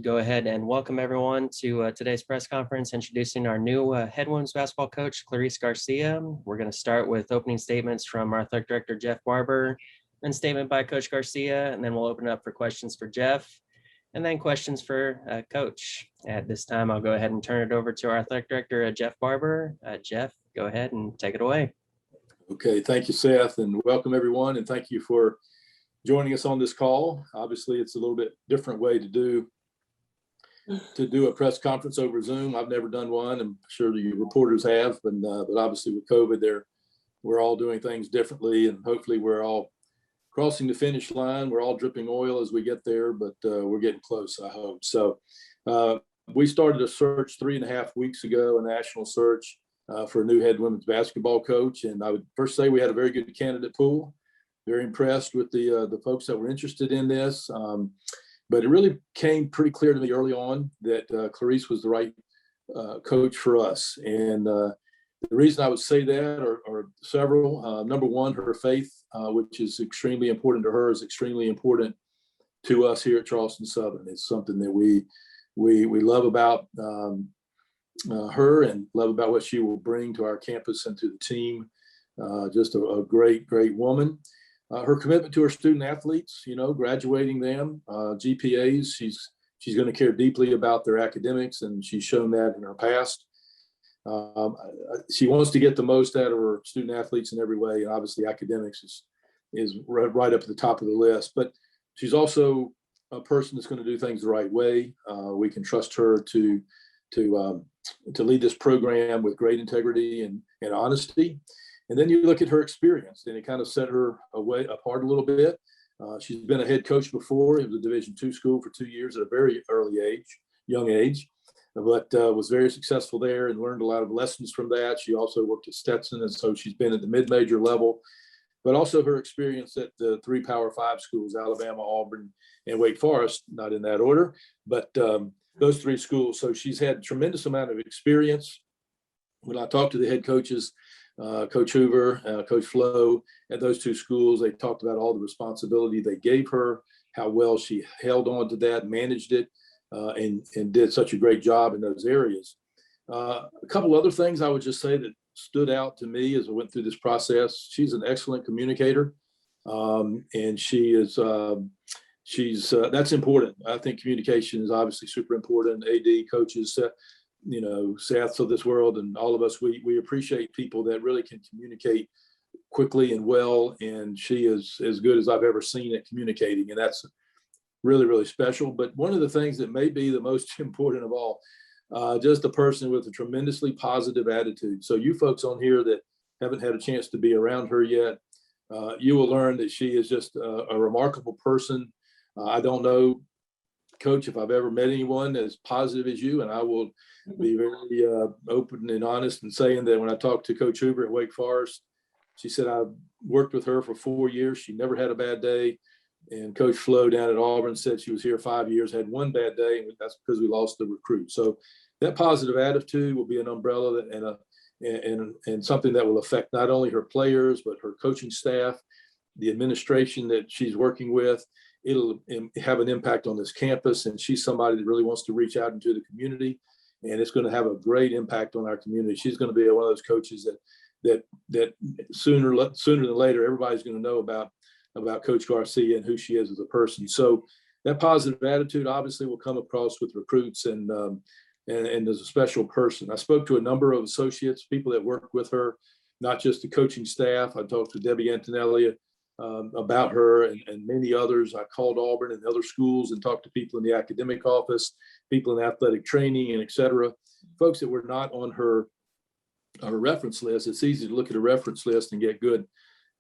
go ahead and welcome everyone to today's press conference introducing our new head women's basketball coach, Clarisse Garcia. We're going to start with opening statements from our athletic director, Jeff Barber, then statement by Coach Garcia, and then we'll open it up for questions for Jeff, and then questions for Coach. At this time, I'll go ahead and turn it over to our athletic director, Jeff Barber. Jeff, go ahead and take it away. Okay, thank you, Seth, and welcome everyone, and thank you for joining us on this call. Obviously, it's a little bit different way to do a press conference over Zoom. I've never done one. I'm sure the reporters have, but obviously with COVID, we're all doing things differently, and hopefully we're all crossing the finish line. We're all dripping oil as we get there, but we're getting close, I hope. So we started a search 3.5 weeks ago, a national search for a new head women's basketball coach, and I would first say we had a very good candidate pool. Very impressed with the folks that were interested in this. But it really came pretty clear to me early on that Clarisse was the right coach for us. And the reason I would say that are several. Number one, her faith, which is extremely important to her, is extremely important to us here at Charleston Southern. It's something that we love about her and love about what she will bring to our campus and to the team. Just a great woman. Her commitment to her student athletes, graduating them, GPAs, she's going to care deeply about their academics, and she's shown that in her past. She wants to get the most out of her student athletes in every way, and obviously academics is right up at the top of the list. But she's also a person that's going to do things the right way. We can trust her to lead this program with great integrity and honesty. And then you look at her experience, and it kind of set her apart a little bit. She's been a head coach before. It was a Division II school for 2 years at a very young age, but was very successful there and learned a lot of lessons from that. She also worked at Stetson, and so she's been at the mid-major level, but also her experience at the 3 Power 5 schools, Alabama, Auburn, and Wake Forest, not in that order, but those 3 schools. So she's had a tremendous amount of experience. When I talked to the head coaches, Coach Hoover, Coach Flo at those 2 schools, they talked about all the responsibility they gave her, how well she held on to that, managed it, and did such a great job in those areas. A couple other things I would just say that stood out to me as I went through this process. She's an excellent communicator, and she's that's important. I think communication is obviously super important. AD coaches, Seth of this world and all of us, we appreciate people that really can communicate quickly and well, and she is as good as I've ever seen at communicating, and that's really, really special. But one of the things that may be the most important of all, just a person with a tremendously positive attitude. So you folks on here that haven't had a chance to be around her yet, you will learn that she is just a remarkable person. I don't know, Coach, if I've ever met anyone as positive as you, and I will be very open and honest in saying that when I talked to Coach Hoover at Wake Forest, she said I worked with her for 4 years. She never had a bad day. And Coach Flo down at Auburn said she was here 5 years, had one bad day, and that's because we lost the recruit. So that positive attitude will be an umbrella and something that will affect not only her players, but her coaching staff, the administration that she's working with. It'll have an impact on this campus, and she's somebody that really wants to reach out into the community, and it's going to have a great impact on our community. She's going to be one of those coaches that sooner than later everybody's going to know about Coach Garcia and who she is as a person. So that positive attitude obviously will come across with recruits and as a special person. I spoke to a number of associates, people that work with her, not just the coaching staff. I talked to Debbie Antonelli about her and many others. I called Auburn and other schools and talked to people in the academic office, people in athletic training, and et cetera, folks that were not on her reference list. It's easy to look at a reference list and get good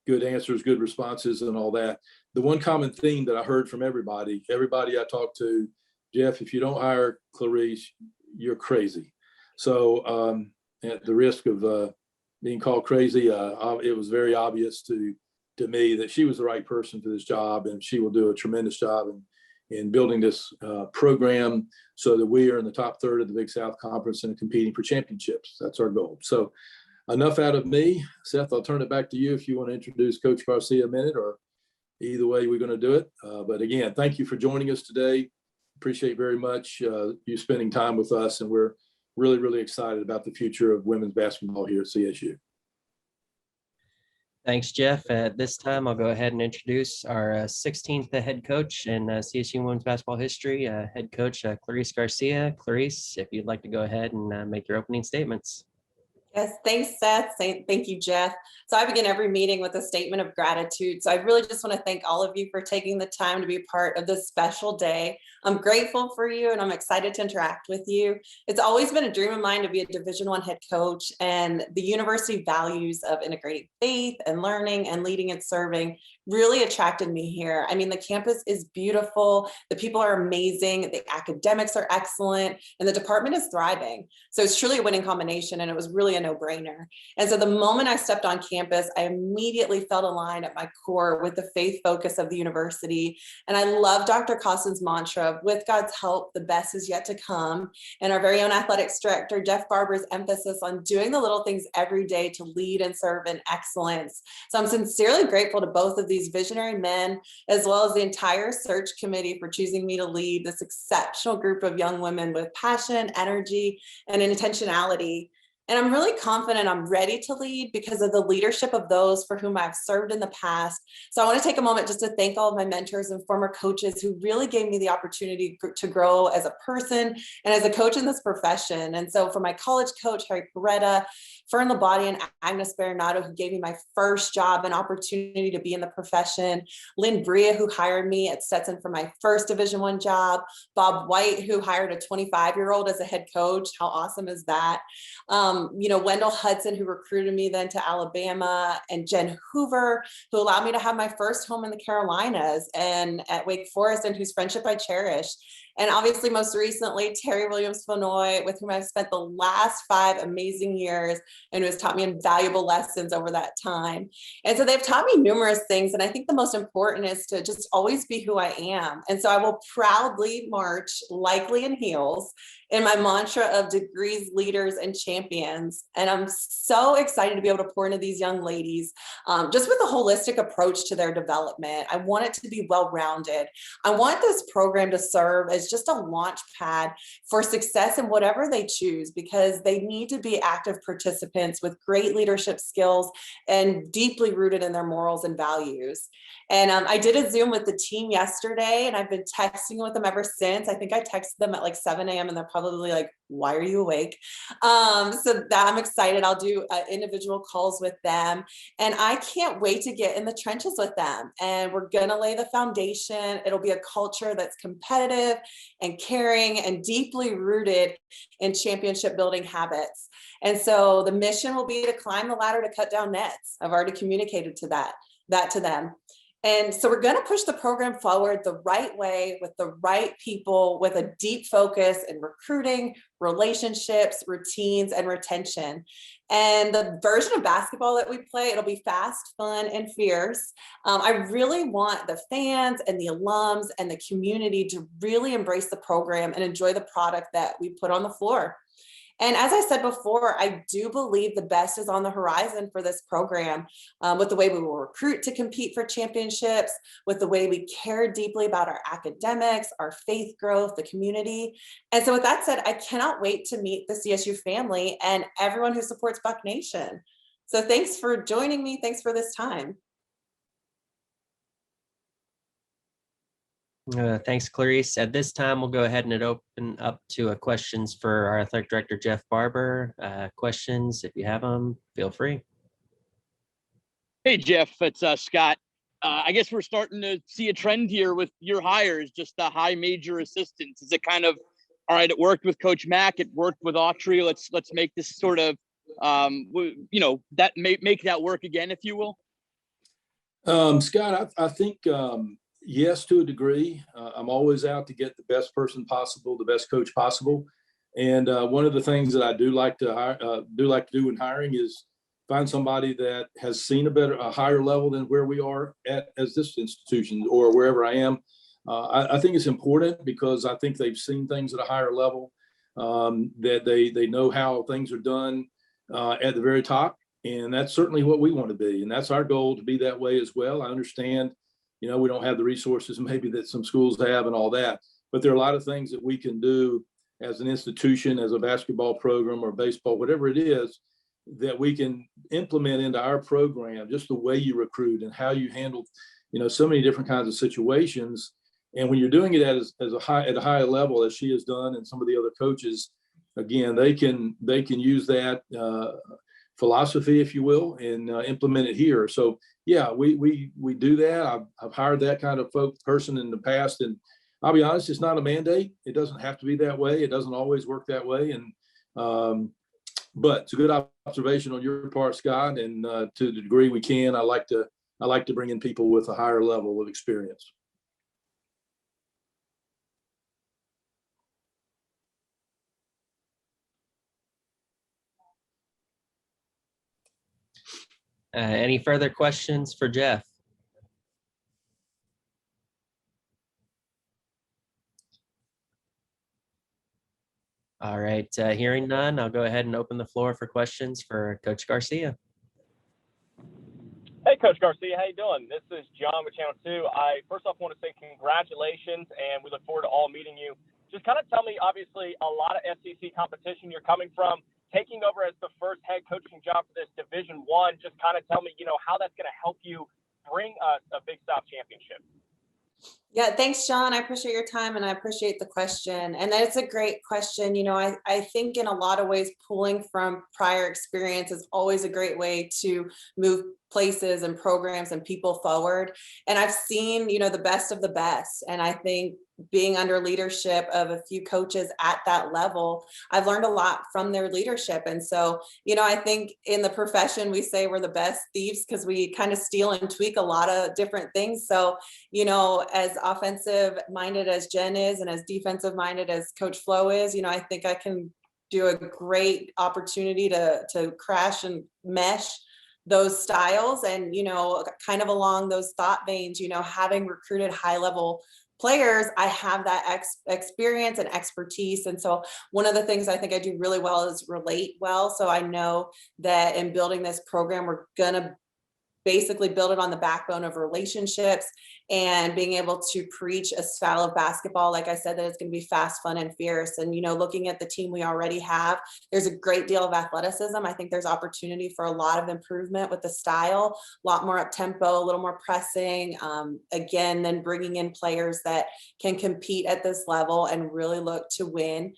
answers, good responses, and all that. The one common theme that I heard from everybody I talked to, Jeff, if you don't hire Clarisse, you're crazy. So at the risk of being called crazy, it was very obvious to me that she was the right person for this job, and she will do a tremendous job in building this program so that we are in the top third of the Big South Conference and competing for championships. That's our goal. So enough out of me. Seth, I'll turn it back to you if you want to introduce Coach Garcia a minute, or either way we're going to do it. But again, thank you for joining us today. appreciate very much you spending time with us, and we're really, really excited about the future of women's basketball here at CSU. Thanks, Jeff. At this time, I'll go ahead and introduce our 16th head coach in CSU women's basketball history, head coach Clarisse Garcia. Clarisse, if you'd like to go ahead and make your opening statements. Yes, thanks, Seth. Thank you, Jeff. So I begin every meeting with a statement of gratitude. So I really just want to thank all of you for taking the time to be a part of this special day. I'm grateful for you, and I'm excited to interact with you. It's always been a dream of mine to be a Division I head coach, and the university values of integrating faith and learning and leading and serving really attracted me here. I mean, the campus is beautiful. The people are amazing. The academics are excellent, and the department is thriving. So it's truly a winning combination, and it was really a no-brainer. And so the moment I stepped on campus, I immediately felt aligned at my core with the faith focus of the university. And I love Dr. Costin's mantra, with God's help, the best is yet to come. And our very own athletics director, Jeff Barber's emphasis on doing the little things every day to lead and serve in excellence. So I'm sincerely grateful to both of these visionary men, as well as the entire search committee, for choosing me to lead this exceptional group of young women with passion, energy, and intentionality. And I'm really confident I'm ready to lead because of the leadership of those for whom I've served in the past. So I want to take a moment just to thank all of my mentors and former coaches who really gave me the opportunity to grow as a person and as a coach in this profession. And so for my college coach, Harry Peretta, Fern Labate, and Agnes Baronato, who gave me my first job and opportunity to be in the profession, Lynn Bria, who hired me at Stetson for my first Division I job, Bob White, who hired a 25-year-old as a head coach. How awesome is that? Wendell Hudson, who recruited me then to Alabama, and Jen Hoover, who allowed me to have my first home in the Carolinas and at Wake Forest, and whose friendship I cherish. And obviously, most recently, Terry Williams-Fenoy, with whom I've spent the last 5 amazing years and who has taught me invaluable lessons over that time. And so they've taught me numerous things. And I think the most important is to just always be who I am. And so I will proudly march, likely in heels, in my mantra of degrees, leaders, and champions. And I'm so excited to be able to pour into these young ladies, just with a holistic approach to their development. I want it to be well-rounded. I want this program to serve as just a launch pad for success in whatever they choose, because they need to be active participants with great leadership skills and deeply rooted in their morals and values. And I did a Zoom with the team yesterday, and I've been texting with them ever since. I think I texted them at like 7 a.m. and they're probably like, why are you awake? So that I'm excited. I'll do individual calls with them, and I can't wait to get in the trenches with them. And we're going to lay the foundation. It'll be a culture that's competitive and caring and deeply rooted in championship building habits. And so the mission will be to climb the ladder to cut down nets. I've already communicated to that to them. And so we're going to push the program forward the right way, with the right people, with a deep focus in recruiting, relationships, routines, and retention. And the version of basketball that we play, it'll be fast, fun, and fierce. I really want the fans and the alums and the community to really embrace the program and enjoy the product that we put on the floor. And as I said before, I do believe the best is on the horizon for this program, with the way we will recruit to compete for championships, with the way we care deeply about our academics, our faith growth, the community. And so with that said, I cannot wait to meet the CSU family and everyone who supports Buck Nation. So thanks for joining me. Thanks for this time. Thanks, Clarisse. At this time, we'll go ahead and open up to questions for our athletic director, Jeff Barber. Questions, if you have them, feel free. Hey, Jeff, it's Scott. I guess we're starting to see a trend here with your hires, just the high major assistants. Is it kind of, all right, it worked with Coach Mack, it worked with Autry, let's make this sort of, that make that work again, if you will? Scott, I think, yes, to a degree. I'm always out to get the best person possible, the best coach possible. And one of the things that I do like to do in hiring is find somebody that has seen a higher level than where we are at as this institution or wherever I am. I think it's important because I think they've seen things at a higher level, that they know how things are done at the very top. And that's certainly what we want to be. And that's our goal, to be that way as well. I understand, we don't have the resources maybe that some schools have and all that, but there are a lot of things that we can do as an institution, as a basketball program or baseball, whatever it is, that we can implement into our program, just the way you recruit and how you handle, so many different kinds of situations. And when you're doing it at a high level, as she has done, and some of the other coaches, again, they can use that philosophy, if you will, and implement it here. So yeah, we do that. I've hired that kind of person in the past, and I'll be honest, it's not a mandate. It doesn't have to be that way. It doesn't always work that way. And but it's a good observation on your part, Scott. And to the degree we can, I like to bring in people with a higher level of experience. Any further questions for Jeff? All right, hearing none, I'll go ahead and open the floor for questions for Coach Garcia. Hey, Coach Garcia, how you doing? This is John with Channel 2. I first off want to say congratulations, and we look forward to all meeting you. Just kind of tell me, obviously, a lot of SEC competition you're coming from, taking over as the first head coaching job for this Division I. Just kind of tell me, how that's going to help you bring us a Big South championship. Yeah, thanks, John. I appreciate your time and I appreciate the question. And it's a great question. I think in a lot of ways, pulling from prior experience is always a great way to move places and programs and people forward. And I've seen, the best of the best. And I think being under leadership of a few coaches at that level, I've learned a lot from their leadership. And so, I think in the profession, we say we're the best thieves because we kind of steal and tweak a lot of different things. So, as offensive minded as Jen is and as defensive minded as Coach Flo is, I think I can do a great opportunity to crash and mesh those styles. And, kind of along those thought veins, having recruited high level players, I have that experience and expertise. And so one of the things I think I do really well is relate well. So I know that in building this program, we're going to basically build it on the backbone of relationships and being able to preach a style of basketball. Like I said, that it's going to be fast, fun, and fierce. And, looking at the team we already have, there's a great deal of athleticism. I think there's opportunity for a lot of improvement with the style, a lot more up tempo, a little more pressing. Again, then bringing in players that can compete at this level and really look to win,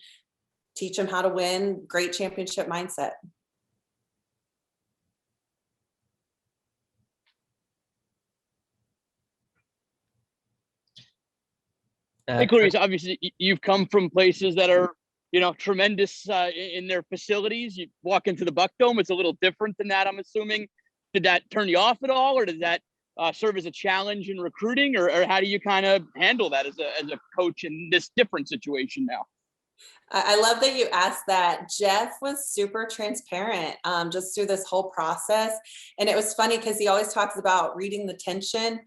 teach them how to win, great championship mindset. Hey, Clarisse, obviously you've come from places that are, tremendous in their facilities. You walk into the Buck Dome, it's a little different than that, I'm assuming. Did that turn you off at all, or does that serve as a challenge in recruiting, or how do you kind of handle that as a coach in this different situation now? I love that you asked that. Jeff was super transparent just through this whole process. And it was funny because he always talks about reading the tension.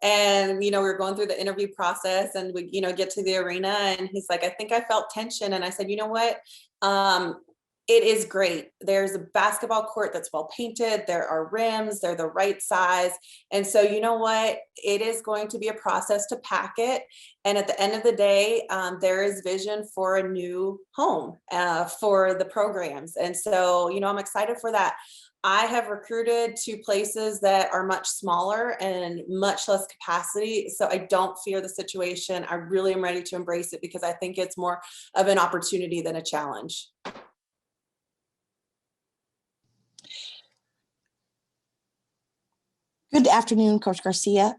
And, we were going through the interview process and we, get to the arena and he's like, I think I felt tension. And I said, you know what? It is great. There's a basketball court that's well painted. There are rims, they're the right size. And so, you know what? It is going to be a process to pack it. And at the end of the day, there is vision for a new home for the programs. And so, I'm excited for that. I have recruited to places that are much smaller and much less capacity. So I don't fear the situation. I really am ready to embrace it because I think it's more of an opportunity than a challenge. Good afternoon, Coach Garcia.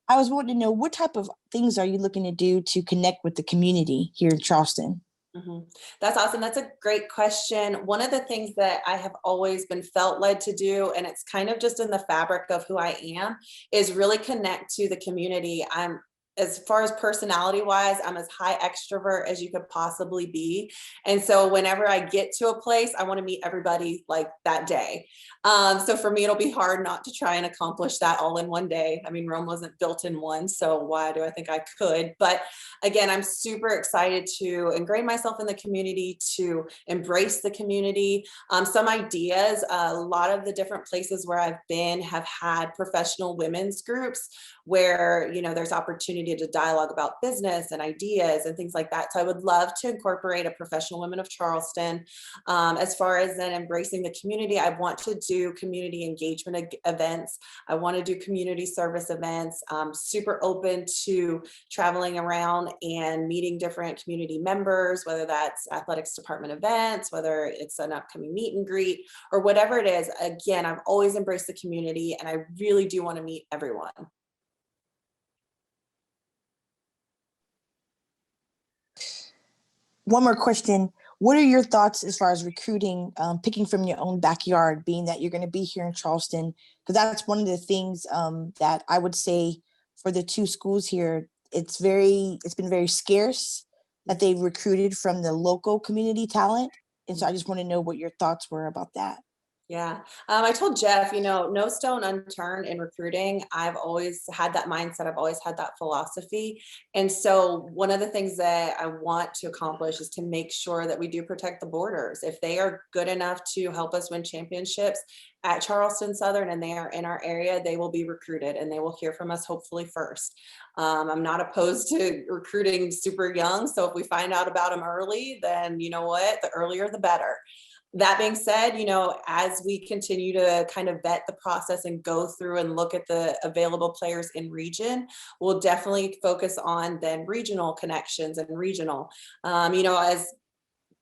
I was wanting to know, what type of things are you looking to do to connect with the community here in Charleston? Mm-hmm. That's awesome. That's a great question. One of the things that I have always been felt led to do, and it's kind of just in the fabric of who I am, is really connect to the community. As far as personality wise, I'm as high extrovert as you could possibly be. And so whenever I get to a place, I want to meet everybody like that day. So for me, it'll be hard not to try and accomplish that all in one day. I mean, Rome wasn't built in one, so why do I think I could? But again, I'm super excited to ingrain myself in the community, to embrace the community. Some ideas, a lot of the different places where I've been have had professional women's groups where, there's opportunity opportunity to dialogue about business and ideas and things like that. So I would love to incorporate a Professional Women of Charleston. As far as then embracing the community, I want to do community engagement events. I want to do community service events. Super open to traveling around and meeting different community members, whether that's athletics department events, whether it's an upcoming meet and greet, or whatever it is. Again, I've always embraced the community, and I really do want to meet everyone. One more question. What are your thoughts as far as recruiting, picking from your own backyard, being that you're going to be here in Charleston? Because that's one of the things that I would say for the two schools here, it's been very scarce that they've recruited from the local community talent. And so I just want to know what your thoughts were about that. Yeah. I told Jeff, no stone unturned in recruiting. I've always had that mindset. I've always had that philosophy. And so one of the things that I want to accomplish is to make sure that we do protect the borders. If they are good enough to help us win championships at Charleston Southern and they are in our area, they will be recruited and they will hear from us hopefully first. I'm not opposed to recruiting super young. So if we find out about them early, then you know what, the earlier the better. That being said, as we continue to kind of vet the process and go through and look at the available players in region, we'll definitely focus on then regional connections and regional. Having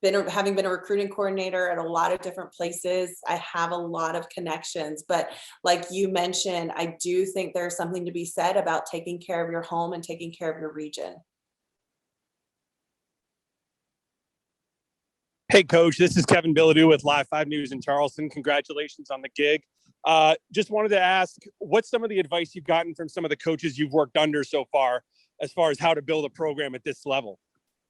been a recruiting coordinator at a lot of different places, I have a lot of connections. But like you mentioned, I do think there's something to be said about taking care of your home and taking care of your region. Hey, Coach, this is Kevin Bilodeau with Live 5 News in Charleston. Congratulations on the gig. Just wanted to ask, what's some of the advice you've gotten from some of the coaches you've worked under so far as how to build a program at this level?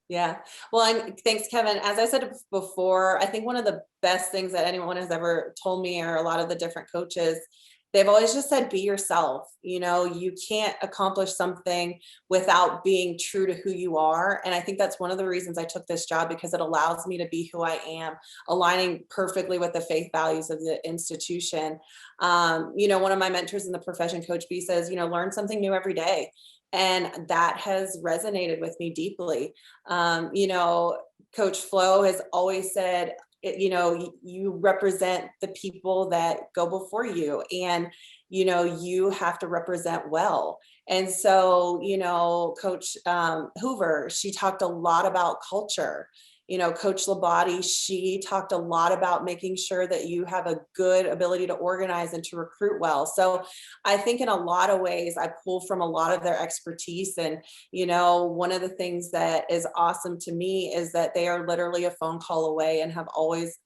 Yeah. Well, and thanks, Kevin. As I said before, I think one of the best things that anyone has ever told me, or a lot of the different coaches, they've always just said, be yourself. You can't accomplish something without being true to who you are. And I think that's one of the reasons I took this job, because it allows me to be who I am, aligning perfectly with the faith values of the institution. One of my mentors in the profession, Coach B, says, learn something new every day. And that has resonated with me deeply. Coach Flo has always said, you represent the people that go before you, and, you have to represent well. And so, Coach Hoover, she talked a lot about culture. Coach Labate, she talked a lot about making sure that you have a good ability to organize and to recruit well. So I think in a lot of ways, I pull from a lot of their expertise. And, one of the things that is awesome to me is that they are literally a phone call away and have always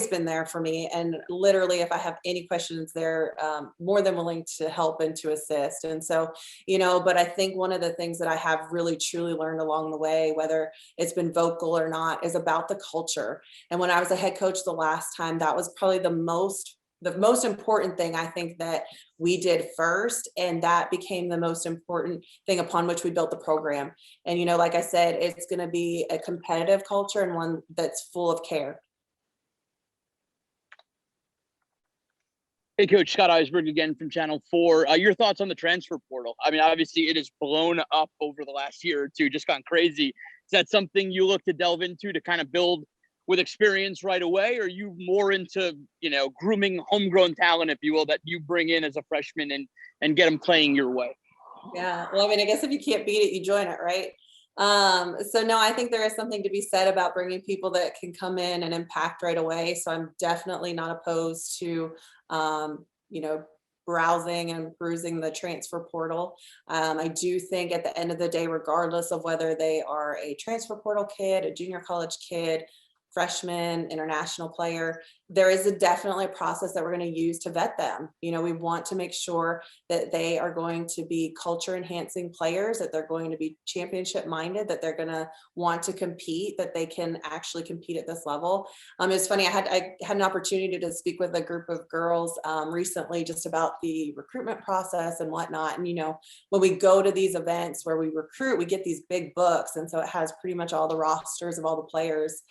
been there for me. And literally, if I have any questions, they're more than willing to help and to assist. And so, but I think one of the things that I have really truly learned along the way, whether it's been vocal or not, is about the culture. And when I was a head coach the last time, that was probably the most important thing I think that we did first. And that became the most important thing upon which we built the program. And, like I said, it's going to be a competitive culture and one that's full of care. Hey, Coach, Scott Eisberg again from Channel 4. Your thoughts on the transfer portal? I mean, obviously it has blown up over the last year or two, just gone crazy. Is that something you look to delve into to kind of build with experience right away? Or are you more into, grooming homegrown talent, if you will, that you bring in as a freshman and get them playing your way? Yeah. Well, I mean, I guess if you can't beat it, you join it, right? So no, I think there is something to be said about bringing people that can come in and impact right away. So I'm definitely not opposed to, browsing and perusing the transfer portal. I do think at the end of the day, regardless of whether they are a transfer portal kid, a junior college kid, freshman, international player, there is definitely a process that we're going to use to vet them. We want to make sure that they are going to be culture enhancing players, that they're going to be championship minded, that they're going to want to compete, that they can actually compete at this level. It's funny, I had an opportunity to speak with a group of girls recently just about the recruitment process and whatnot. And, when we go to these events where we recruit, we get these big books. And so it has pretty much all the rosters of all the players.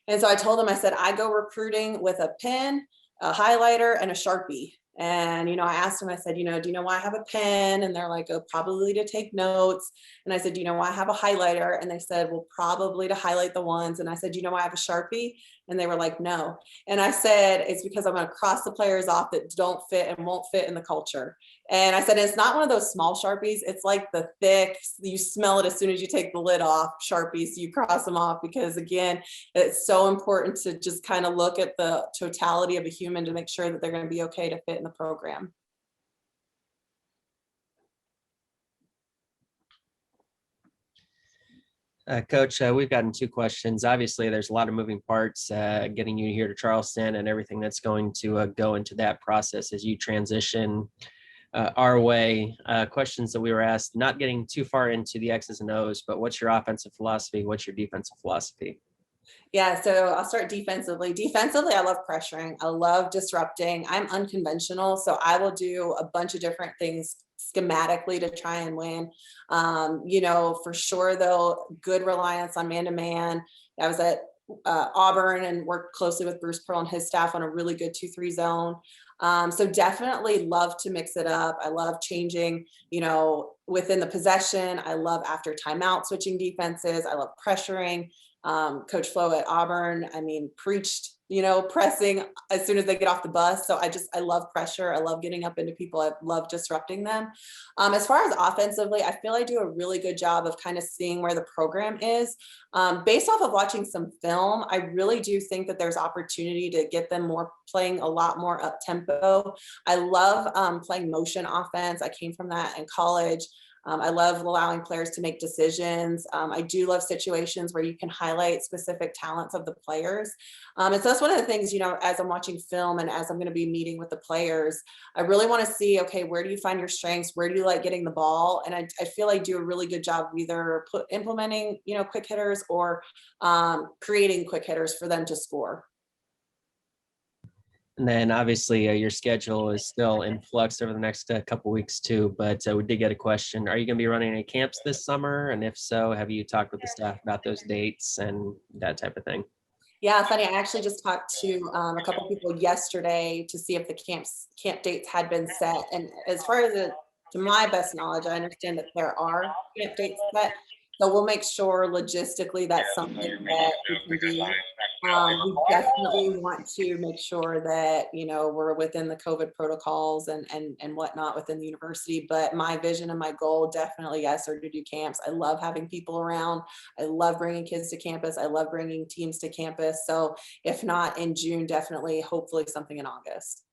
And so I told them, I said, I go recruiting with a pen, a highlighter, and a Sharpie. And, I asked them, I said, do you know why I have a pen? And they're like, oh, probably to take notes. And I said, do you know why I have a highlighter? And they said, well, probably to highlight the ones. And I said, do you know why I have a Sharpie? And they were like, no. And I said, it's because I'm going to cross the players off that don't fit and won't fit in the culture. And I said, it's not one of those small Sharpies. It's like the thick, you smell it as soon as you take the lid off Sharpies. So you cross them off because, again, it's so important to just kind of look at the totality of a human to make sure that they're going to be okay to fit in the program. Coach, we've gotten 2 questions. Obviously, there's a lot of moving parts getting you here to Charleston and everything that's going to go into that process as you transition our way. Questions that we were asked, not getting too far into the X's and O's, but what's your offensive philosophy? What's your defensive philosophy? Yeah, so I'll start defensively. Defensively, I love pressuring. I love disrupting. I'm unconventional, so I will do a bunch of different things schematically to try and win. For sure, though, good reliance on man-to-man. I was at Auburn and worked closely with Bruce Pearl and his staff on a really good 2-3 zone. So definitely love to mix it up. I love changing, within the possession. I love after timeout switching defenses. I love pressuring. Coach Flo at Auburn, preached, pressing as soon as they get off the bus. So I love pressure. I love getting up into people. I love disrupting them. As far as offensively, I feel I do a really good job of kind of seeing where the program is. Based off of watching some film, I really do think that there's opportunity to get them playing a lot more up tempo. I love playing motion offense. I came from that in college. I love allowing players to make decisions. I do love situations where you can highlight specific talents of the players. And so that's one of the things, as I'm watching film and as I'm going to be meeting with the players, I really want to see, okay, where do you find your strengths? Where do you like getting the ball? And I feel I do a really good job of either implementing, quick hitters or creating quick hitters for them to score. And then obviously your schedule is still in flux over the next couple weeks too, but we did get a question. Are you going to be running any camps this summer? And if so, have you talked with the staff about those dates and that type of thing? Yeah, funny. I actually just talked to a couple people yesterday to see if the camp dates had been set. And as far as to my best knowledge, I understand that there are camp dates set. So we'll make sure logistically that's something that we can do. We definitely want to make sure that, we're within the COVID protocols and whatnot within the university. But my vision and my goal definitely, yes, are to do camps. I love having people around. I love bringing kids to campus. I love bringing teams to campus. So if not in June, definitely, hopefully something in August.